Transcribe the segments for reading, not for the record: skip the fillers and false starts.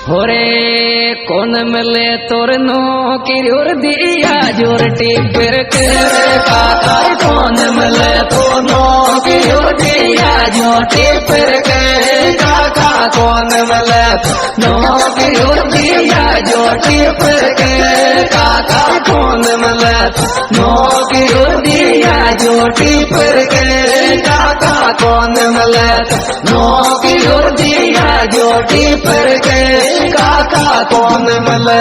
होरे कौन मिले तोर नो किरोर दिया जोर टिपर के काका कौन मिले तो नो किरोर दिया जो टिपर के काका कौन मिले नो किरोर दिया जो टिपर के काका कौन मिले नो किरोर दिया जो टिपर के काका कौन मिले नो किरोर दिया जो टिपर के काका कौन मिले।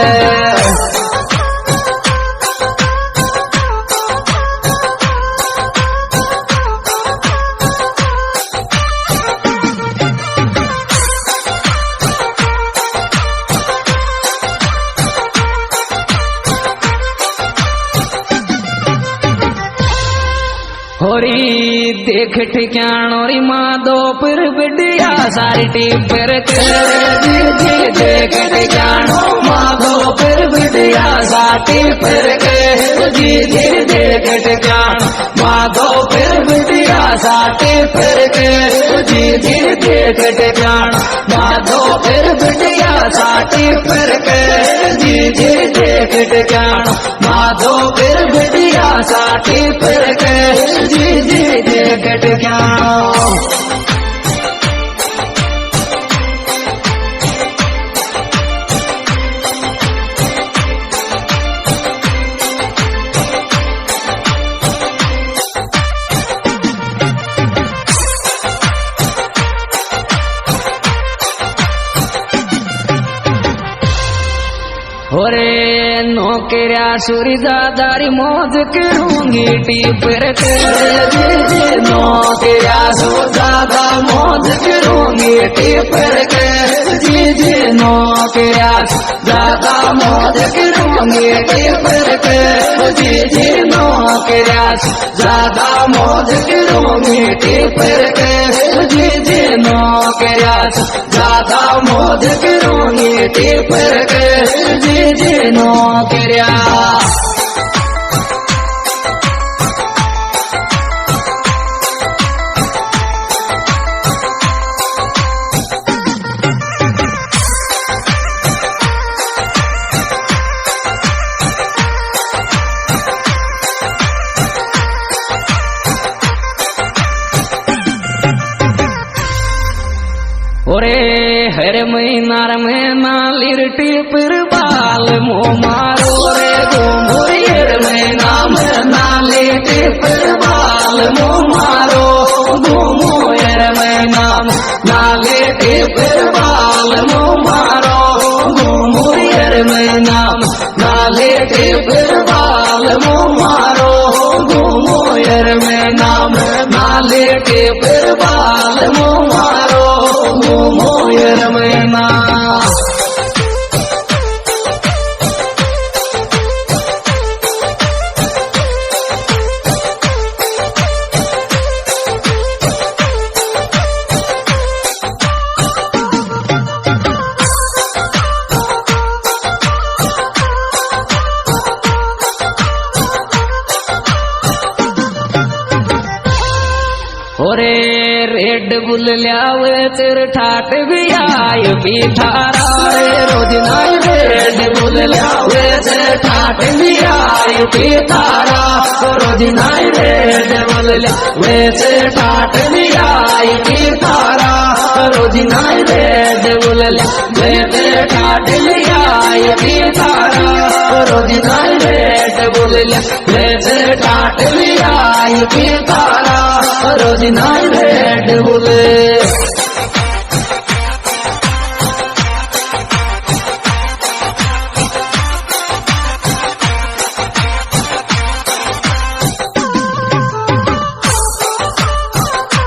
होरी देख ठिकानोरी माधो पर बिटिया सारी टिपर के देख ठिकानो माधो पर बिटिया सारी टिपर के देख ठिकान माधो पर बिटिया सारी टिपर के देख ठिकान माधो पर बिटिया सारी टिपर के देख ठिकान माधो पर बिटिया सारी टिपर के देख ठिकान। होरे नौकरिया सूरी दादारी मौज करूंगी टिपर के नौकरिया सूरी दादा मौज करूंगी टिपर के नौकरिया दादा मौज करूंगी टिपर के नौकरिया दादा मौज करूंगी टिपर के नौकरिया दादा मौज करूंगी टिपर के नौकरिया। ओरे हर महीनार में नालिर टिपर बाल मो मारो रे घूमोरी हर महीना में नाली टिपर बाल मो मारो घूमो हर महीना में नाली टिपर बाल मो मारो घूमो हर महीना में नाली टिपर बाल मो मारो घूमो हर महीना में नाली टिपर बाल मो मारो घूमो हर महीना। ओरे रेड बुल लियावे तेरे ठाट भी आय पीठारा रोज नाई रेड बुल लियावे तेरे ठाट भी आय पीठारा रोज नाई रेड बुल लियावे तेरे ठाट भी आय पीठारा रोज नाई रेड बुल लियावे तेरे ठाट भी आय पीठारा रोज नाई रेड बुल लियावे तेरे ठाट भी आय पीठारा रोज नाई रेड बुले।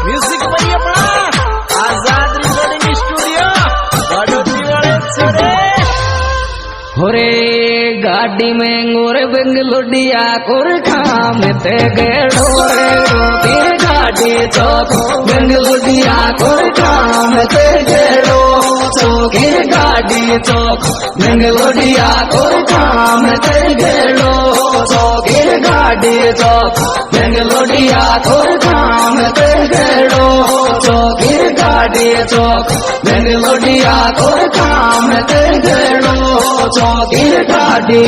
म्यूजिक बढ़िया पड़ा आजाद रिकॉर्डिंग स्टूडियो बड़ोती वाले छोरे। होरे गा गाड़ी में गोरे बेंगलोडिया कोर खाम ते गेड़ो रे रोटी गाड़ी चौक बेंगलोडिया कोर खाम ते गेड़ो चौकी गाड़ी चौक बेंगलोडिया कोर खाम ते गेड़ो चौकी गाड़ी चौक बेंगलोडिया कोर खाम ते गेड़ो चौकी गाड़ी चौक बेंगलोडिया कोर खाम ते गेड़ो चौकी गाड़ी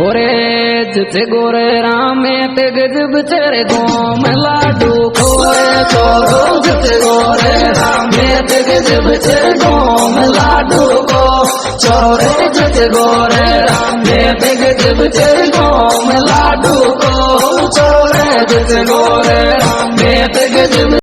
ओरे जिते गोरे रामे ते गजब तेरे गोम लाडू खोए छोरो जिते गोरे रामे ते गजब तेरे गोम लाडू को छोरे जिते गोरे रामे ते गजब तेरे गोम लाडू को छोरे जिते गोरे रामे ते गजब